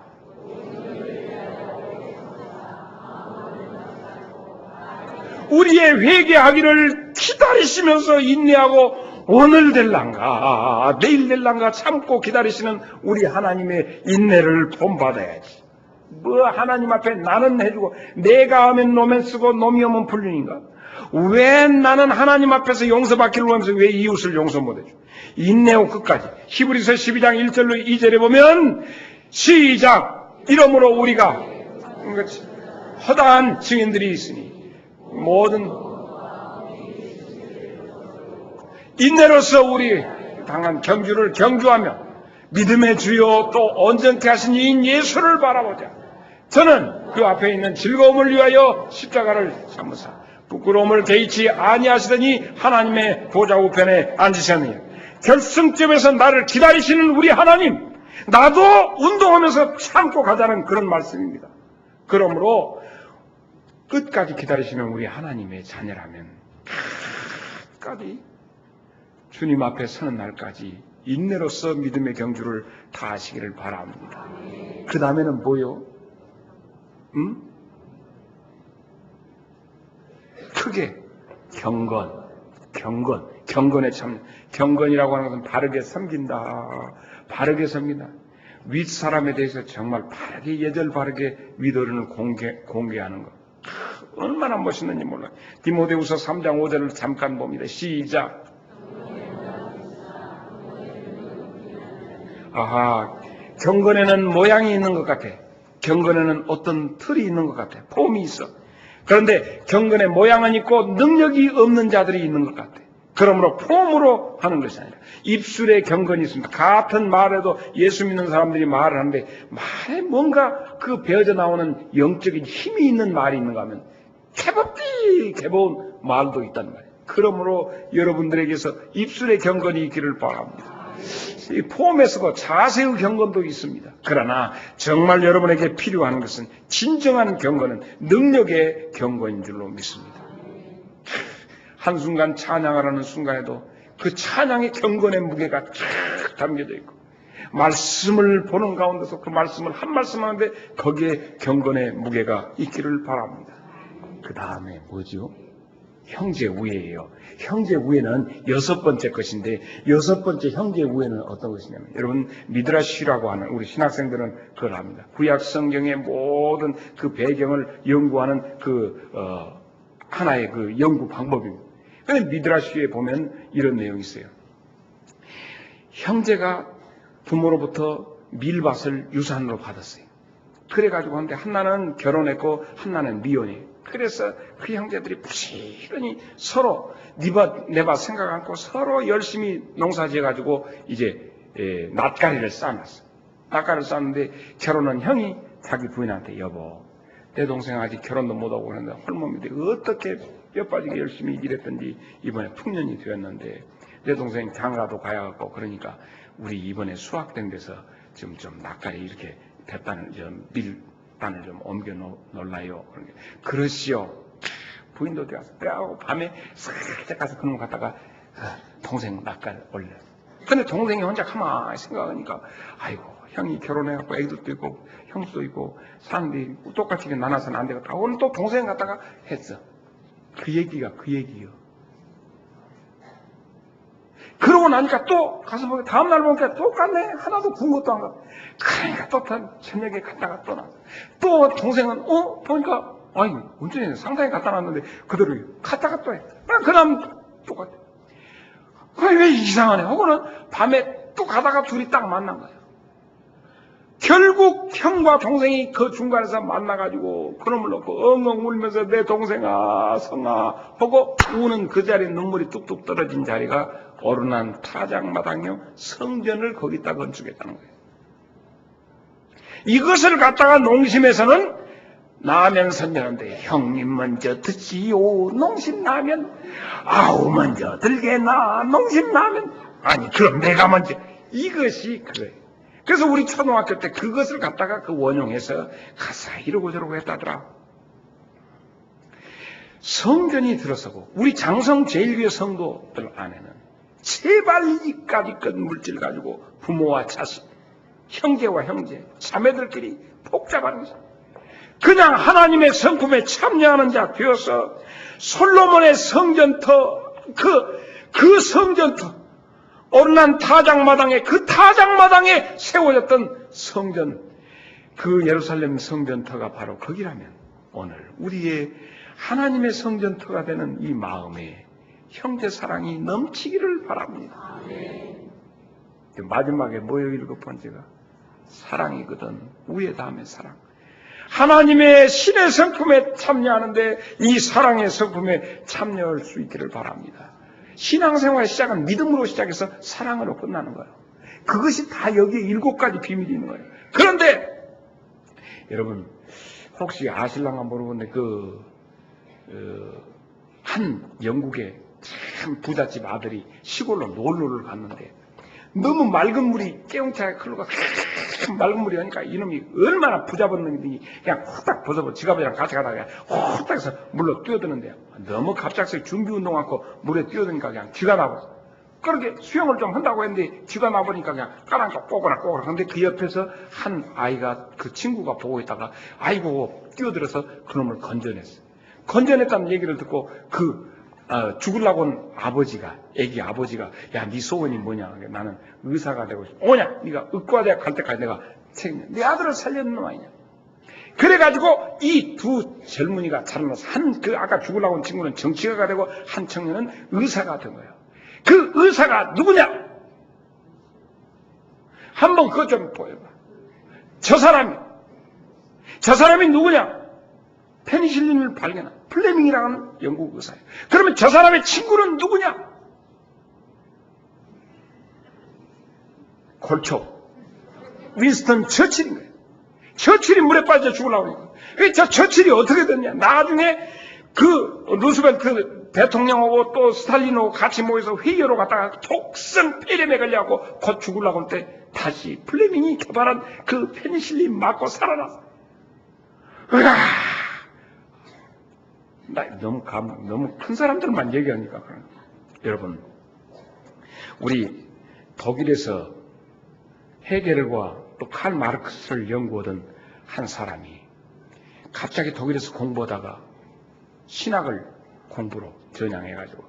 우리의 회개하기를 기다리시면서 인내하고 오늘 될란가 내일 될란가 참고 기다리시는 우리 하나님의 인내를 본받아야지. 뭐 하나님 앞에 나는 해주고 내가 하면 노면 쓰고 놈이 하면 불륜인가? 왜 나는 하나님 앞에서 용서받기를 원하면서 왜 이웃을 용서 못해줘? 인내하고 끝까지. 히브리서 12장 1절로 2절에 보면 시작. 이러므로 우리가 허다한 증인들이 있으니 모든 인내로서 우리 당한 경주를 경주하며 믿음의 주요 또 온전케 하신 이인 예수를 바라보자. 저는 그 앞에 있는 즐거움을 위하여 십자가를 참으사 부끄러움을 개의치 아니하시더니 하나님의 보좌 우편에 앉으셨느니 결승점에서 나를 기다리시는 우리 하나님, 나도 운동하면서 참고 가자는 그런 말씀입니다. 그러므로 끝까지 기다리시는 우리 하나님의 자녀라면 끝까지 주님 앞에 서는 날까지 인내로서 믿음의 경주를 다 하시기를 바랍니다. 그 다음에는 뭐요? 크게 경건에 참, 경건이라고 하는 것은 바르게 섬긴다. 바르게 섬긴다. 윗사람에 대해서 정말 바르게, 예절 바르게 윗어른을 공개하는 것. 얼마나 멋있는지 몰라요. 디모데후서 3장 5절을 잠깐 봅니다. 시작. 아하, 경건에는 모양이 있는 것 같아. 경건에는 어떤 틀이 있는 것 같아. 폼이 있어. 그런데 경건의 모양은 있고 능력이 없는 자들이 있는 것 같아. 그러므로 폼으로 하는 것이 아니라 입술에 경건이 있습니다. 같은 말에도 예수 믿는 사람들이 말을 하는데 말에 뭔가 그 배어져 나오는 영적인 힘이 있는 말이 있는가 하면 개법운 말도 있단 말이에요. 그러므로 여러분들에게서 입술에 경건이 있기를 바랍니다. 이 폼에 서고 자세의 경건도 있습니다. 그러나 정말 여러분에게 필요한 것은 진정한 경건은 능력의 경건인 줄로 믿습니다. 한순간 찬양을 하는 순간에도 그 찬양의 경건의 무게가 쫙 담겨져 있고 말씀을 보는 가운데서 그 말씀을 한 말씀 하는데 거기에 경건의 무게가 있기를 바랍니다. 그 다음에 뭐죠? 형제 우애예요. 형제 우애는 6번째 것인데 6번째 형제 우애는 어떤 것이냐면 여러분 미드라시라고 하는 우리 신학생들은 그걸 합니다. 구약 성경의 모든 그 배경을 연구하는 하나의 그 연구 방법입니다. 그런데 미드라시에 보면 이런 내용이 있어요. 형제가 부모로부터 밀밭을 유산으로 받았어요. 그래가지고 하는데 하나는 결혼했고 하나는 미혼이에요. 그래서 그 형제들이 부지런히 서로 네바 생각 않고 서로 열심히 농사 지어가지고 이제 낫가리를 쌓아놨어. 낫가리를 쌓았는데 결혼은 형이 자기 부인한테 여보, 내 동생 아직 결혼도 못하고 그러는데 헐몸인데 어떻게 뼈 빠지게 열심히 일했던지 이번에 풍년이 되었는데 내 동생 장가도 가야겠고 그러니까 우리 이번에 수확된 데서 좀 낫가리 이렇게 배단을 밀단을 좀 옮겨 놓을라요. 그러시오. 부인도 되어서 빼하고 밤에 살짝 가서 그놈 갖다가 동생 낫가리 올려. 근데 동생이 혼자 가만히 생각하니까 아이고 형이 결혼해갖고 애기도 있고 형수도 있고 사는데 똑같이 나눠서는 안 되겠다. 오늘 또 동생 갖다가 했어. 그 얘기가 그 얘기요. 그러고 나니까 또 가서 보니까 다음날 보니까 똑같네. 하나도 구운 것도 안 가. 그러니까 또 저녁에 갔다가 또 동생은 보니까 아니 운전에 상당히 갖다 놨는데 그대로 갔다가 또 해. 그 다음 똑같아. 왜 이상하네. 하고는 밤에 또 가다가 둘이 딱 만난 거야. 결국 형과 동생이 그 중간에서 만나가지고 그놈을 놓고 엉엉 울면서 내 동생아 성아 하고 우는 그 자리에 눈물이 뚝뚝 떨어진 자리가 어른한 타작마당형 성전을 거기다 건축했다는 거예요. 이것을 갖다가 농심에서는 라면 선전하는데 형님 먼저 드시오. 농심라면. 아우 먼저 들게나. 농심라면. 아니 그럼 내가 먼저. 이것이 그거예요. 그래서 우리 초등학교 때 그것을 갖다가 그 원용해서 가사 이러고 저러고 했다더라. 성전이 들어서고 우리 장성 제1교회 성도들 안에는 제발 이까짓 물질 가지고 부모와 자식, 형제와 형제, 자매들끼리 복잡한 거죠. 그냥 하나님의 성품에 참여하는 자 되어서 솔로몬의 성전터 그 성전터 어른한 타작마당에 그 타작마당에 세워졌던 성전 그 예루살렘 성전터가 바로 거기라면 오늘 우리의 하나님의 성전터가 되는 이 마음에 형제 사랑이 넘치기를 바랍니다. 마지막에 뭐예요? 7번째가 사랑이거든. 우애 다음에 사랑. 하나님의 신의 성품에 참여하는데 이 사랑의 성품에 참여할 수 있기를 바랍니다. 신앙생활의 시작은 믿음으로 시작해서 사랑으로 끝나는 거예요. 그것이 다 여기에 7가지 비밀이 있는 거예요. 그런데 여러분 혹시 아실랑가 모르겠는데 한 영국의 참 부잣집 아들이 시골로 놀러를 갔는데 너무 맑은 물이 깨웅차게 흘러가 맑은 물이 오니까 이놈이 얼마나 부잡은 놈이니 그냥 후딱 벗어버 지갑이랑 같이 가다가 그냥 후딱 해서 물로 뛰어드는데요. 너무 갑작스레 준비운동 하고 물에 뛰어드니까 그냥 쥐가 나버렸어. 그렇게 수영을 좀 한다고 했는데 쥐가 나버리니까 그냥 까랑까 꼬거나. 근데 그 옆에서 한 아이가 그 친구가 보고 있다가 아이고 뛰어들어서 그놈을 건져냈어. 건져냈다는 얘기를 듣고 죽으려고 온 아버지가, 애기 아버지가, 야, 네 소원이 뭐냐? 나는 의사가 되고 싶어. 오냐? 네가 의과대학 갈 때까지 내가 책임져. 네 아들을 살려는 놈 아니냐? 그래가지고 이 두 젊은이가 자라나서 아까 죽으려고 온 친구는 정치가가 되고 한 청년은 의사가 된 거예요. 그 의사가 누구냐? 한번 그것 좀 보여봐. 저 사람이 누구냐? 페니실린을 발견한 플레밍이라는 영국 의사예요. 그러면 저 사람의 친구는 누구냐? 골초 윈스턴 처칠인 거예요. 처칠이 물에 빠져 죽으려고 하니까. 저 처칠이 어떻게 됐냐? 나중에 루스벨트 대통령하고 또 스탈린하고 같이 모여서 회의로 갔다가 독성 폐렴에 걸려갖고 곧 죽으려고 할 때 다시 플레밍이 개발한 그 페니실린 맞고 살아났어. 으아! 너무 큰 사람들만 얘기하니까. 여러분, 우리 독일에서 헤겔과 또 칼 마르크스를 연구하던 한 사람이 갑자기 독일에서 공부하다가 신학을 공부로 전향해가지고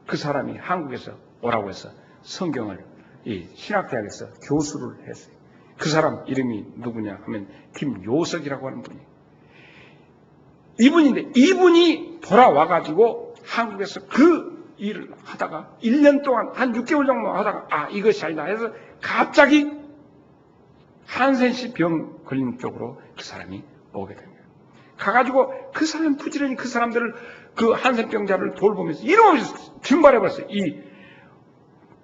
그 사람이 한국에서 오라고 해서 성경을 이 신학대학에서 교수를 했어요. 그 사람 이름이 누구냐 하면 김요석이라고 하는 분이에요. 이분이 돌아와가지고 한국에서 그 일을 하다가 1년 동안 한 6개월 정도 하다가 이것이 아니다 해서 갑자기 한센씨 병 걸린 쪽으로 그 사람이 오게 된 거예요. 가가지고 그 사람 부지런히 그 사람들을 그 한센병자를 돌보면서 이름없이 증발해버렸어요.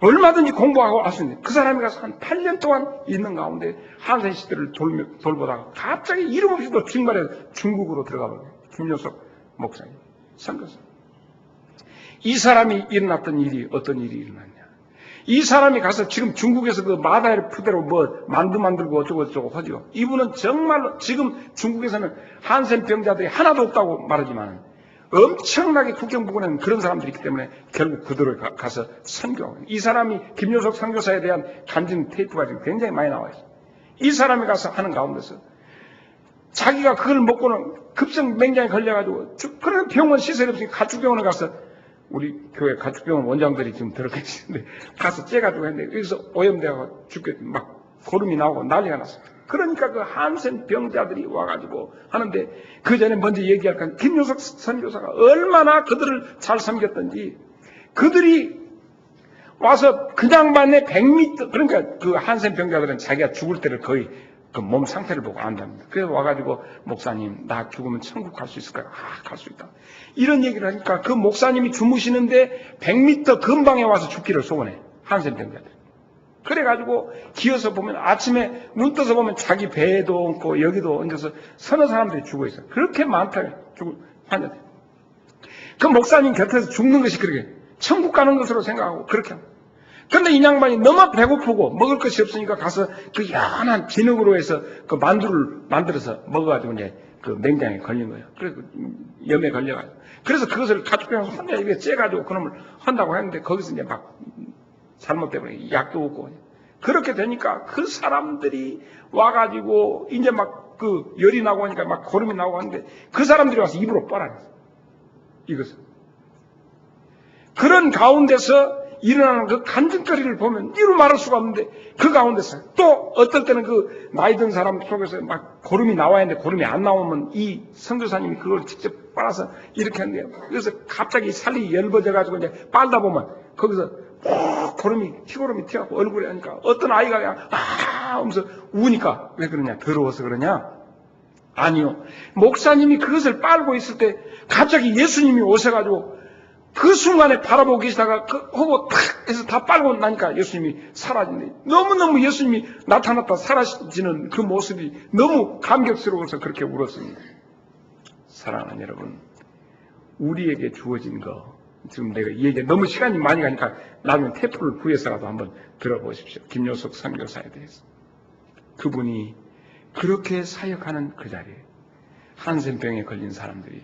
얼마든지 공부하고 할 수 있는데 그 사람이 가서 한 8년 동안 있는 가운데 한센 시대를 돌보다가 갑자기 이름없이 또 증발해서 중국으로 들어가 버려요. 김효석 목사님, 선교사. 이 사람이 일어났던 일이 어떤 일이 일어났냐? 이 사람이 가서 지금 중국에서 그 마다의 푸대로 뭐 만두 만들고 어쩌고 하죠. 이분은 정말로 지금 중국에서는 한센 병자들이 하나도 없다고 말하지만 엄청나게 국경부근에는 그런 사람들이 있기 때문에 결국 그들을 가서 선교하고, 이 사람이 김효석 선교사에 대한 간증 테이프가 지금 굉장히 많이 나와 있어요. 이 사람이 가서 하는 가운데서 자기가 그걸 먹고는 급성 맹장에 걸려가지고 그런 병원 시설이 없으니까 가축병원에 가서, 우리 교회 가축병원 원장들이 지금 들어가 계시는데 가서 째가지고 했는데 여기서 오염되어서 죽게 막 고름이 나오고 난리가 났어요. 그러니까 그 한센 병자들이 와가지고 하는데, 그 전에 먼저 얘기할 건 김효석 선교사가 얼마나 그들을 잘 섬겼던지, 그들이 와서 그냥 만에 100m, 그러니까 그 한센 병자들은 자기가 죽을 때를 거의 그 몸 상태를 보고 안답니다. 그래서 와가지고 목사님, 나 죽으면 천국 갈 수 있을까요? 갈 수 있다. 이런 얘기를 하니까 그 목사님이 주무시는데 100m 근방에 와서 죽기를 소원해. 한센 병자들. 그래가지고 기어서 보면 아침에 눈 떠서 보면 자기 배에도 얹고 여기도 얹어서 서너 사람들이 죽어 있어요. 그렇게 많다고 죽을 환자들. 그 목사님 곁에서 죽는 것이 그렇게 천국 가는 것으로 생각하고 그렇게 합니다. 그런데 이 양반이 너무 배고프고 먹을 것이 없으니까 가서 그 연한 진흙으로 해서 그 만두를 만들어서 먹어가지고 이제 그 맹장에 걸린 거예요. 그래서 염에 걸려가지고. 그래서 그것을 가축병원에서 혼자 이렇게 째가지고 그놈을 한다고 했는데 거기서 이제 막 잘못되고 약도 없고. 그렇게 되니까 그 사람들이 와가지고 이제 막 그 열이 나고 하니까 막 고름이 나오고 하는데 그 사람들이 와서 입으로 빨아냈어요. 이것을. 그런 가운데서 일어나는 그 간증거리를 보면 이루 말할 수가 없는데, 그 가운데서 또 어떨 때는 그 나이 든 사람 속에서 막 고름이 나와야 하는데 고름이 안 나오면 이 선교사님이 그걸 직접 빨아서 이렇게 한대요. 그래서 갑자기 살이 열버져가지고 이제 빨다 보면 거기서 고름이, 피고름이 튀어갖고 얼굴에 하니까 어떤 아이가 그냥 하면서 우니까 왜 그러냐? 더러워서 그러냐? 아니요. 목사님이 그것을 빨고 있을 때 갑자기 예수님이 오셔가지고 그 순간에 바라보고 계시다가 그 호흡 탁 해서 다 빨고 나니까 예수님이 사라진대. 너무너무 예수님이 나타났다 사라지는 그 모습이 너무 감격스러워서 그렇게 울었습니다. 사랑하는 여러분, 우리에게 주어진 거, 지금 내가 이 얘기 너무 시간이 많이 가니까 나중에 테이프를 구해서라도 한번 들어보십시오. 김효석 선교사에 대해서. 그분이 그렇게 사역하는 그 자리에 한센병에 걸린 사람들이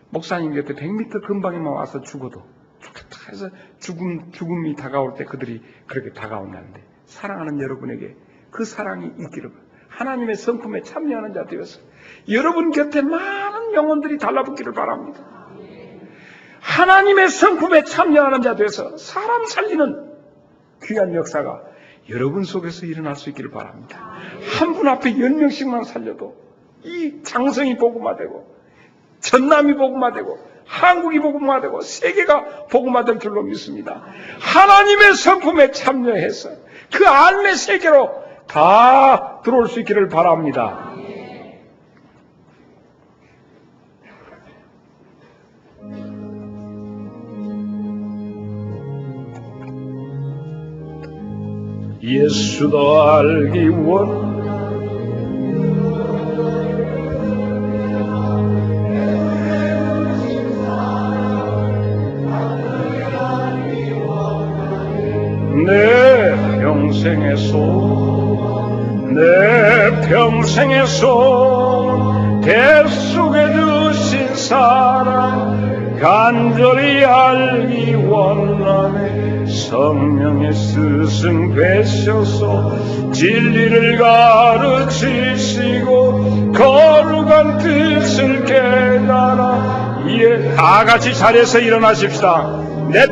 목사님 곁에 100m 근방에만 와서 죽어도 좋겠다 해서 죽음이 다가올 때 그들이 그렇게 다가온다는데, 사랑하는 여러분에게 그 사랑이 있기를, 하나님의 성품에 참여하는 자 되어서 여러분 곁에 많은 영혼들이 달라붙기를 바랍니다. 하나님의 성품에 참여하는 자 되어서 사람 살리는 귀한 역사가 여러분 속에서 일어날 수 있기를 바랍니다. 한 분 앞에 10명씩만 살려도 이 장성이 복음화되고 전남이 복음화되고 한국이 복음화되고 세계가 복음화될 줄로 믿습니다. 하나님의 성품에 참여해서 그 안의 세계로 다 들어올 수 있기를 바랍니다. 예수도 알기 원 내 평생의 소원 대 속에 두신 사랑 간절히 알기 원하네. 성령의 스승 되셔서 진리를 가르치시고 거룩한 뜻을 깨달아 다 같이 자리에서 일어나십시다. 내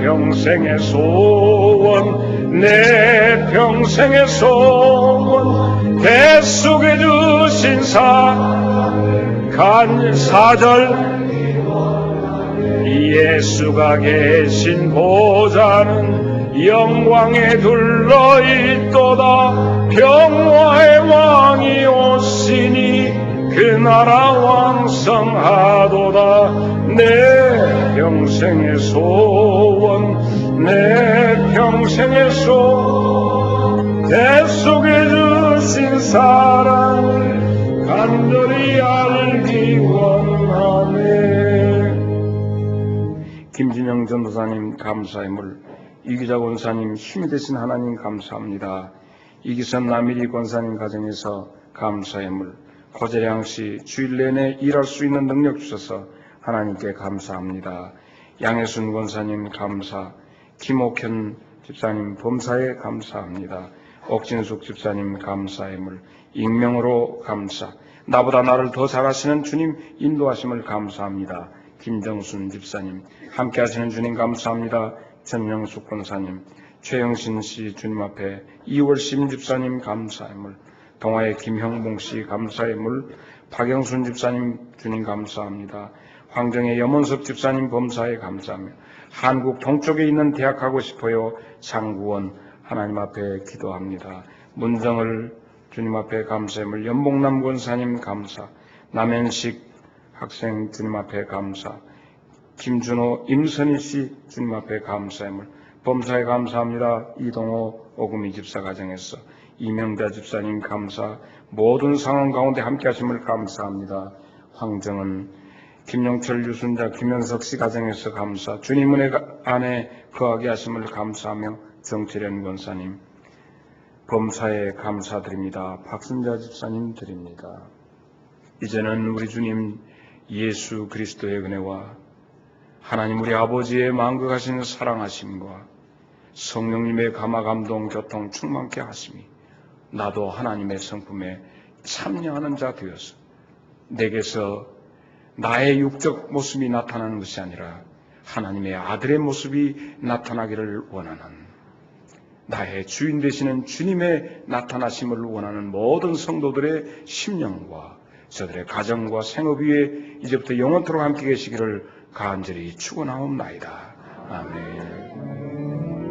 평생의 소원, 내 평생의 소원, 배 속에 두신 사절, 예수가 계신 보좌는 영광에 둘러있도다. 평화의 왕이 오시니 그 나라 왕성하도다. 내 평생의 소원, 내 평생의 소원, 내 속에 주신 사랑을 간절히 알기 원하네. 김진영 전도사님 감사의물, 이기자 권사님 힘이 되신 하나님 감사합니다. 이기선 남일이 권사님 가정에서 감사의물, 고재량 씨 주일 내내 일할 수 있는 능력 주셔서 하나님께 감사합니다. 양혜순 권사님 감사, 김옥현 집사님 범사에 감사합니다. 옥진숙 집사님 감사의물, 익명으로 감사, 나보다 나를 더 잘하시는 주님 인도하심을 감사합니다. 김정순 집사님 함께 하시는 주님 감사합니다. 전영숙 권사님, 최영신 씨 주님 앞에, 이월심 집사님 감사의물, 동화의 김형봉 씨 감사의물, 박영순 집사님 주님 감사합니다. 황정의 염원섭 집사님 범사에 감사하며, 한국 동쪽에 있는 대학 가고 싶어요 장구원 하나님 앞에 기도합니다. 문정을 주님 앞에 감사의물, 연봉남 권사님 감사, 남현식 학생 주님 앞에 감사, 김준호 임선희 씨 주님 앞에 감사의물, 범사에 감사합니다. 이동호 오금희 집사 가정에서 이명자 집사님 감사, 모든 상황 가운데 함께 하심을 감사합니다. 황정은, 김영철, 유순자, 김현석 씨 가정에서 감사, 주님 은혜 안에 거하게 하심을 감사하며, 정철현 권사님 범사에 감사드립니다. 박순자 집사님 드립니다. 이제는 우리 주님 예수 그리스도의 은혜와 하나님 우리 아버지의 만극하신 사랑하심과 성령님의 감화 감동 교통 충만케 하심이 나도 하나님의 성품에 참여하는 자 되어서 내게서 나의 육적 모습이 나타나는 것이 아니라 하나님의 아들의 모습이 나타나기를 원하는, 나의 주인 되시는 주님의 나타나심을 원하는 모든 성도들의 심령과 저들의 가정과 생업 위에 이제부터 영원토록 함께 계시기를 간절히 축원하옵나이다. 아멘.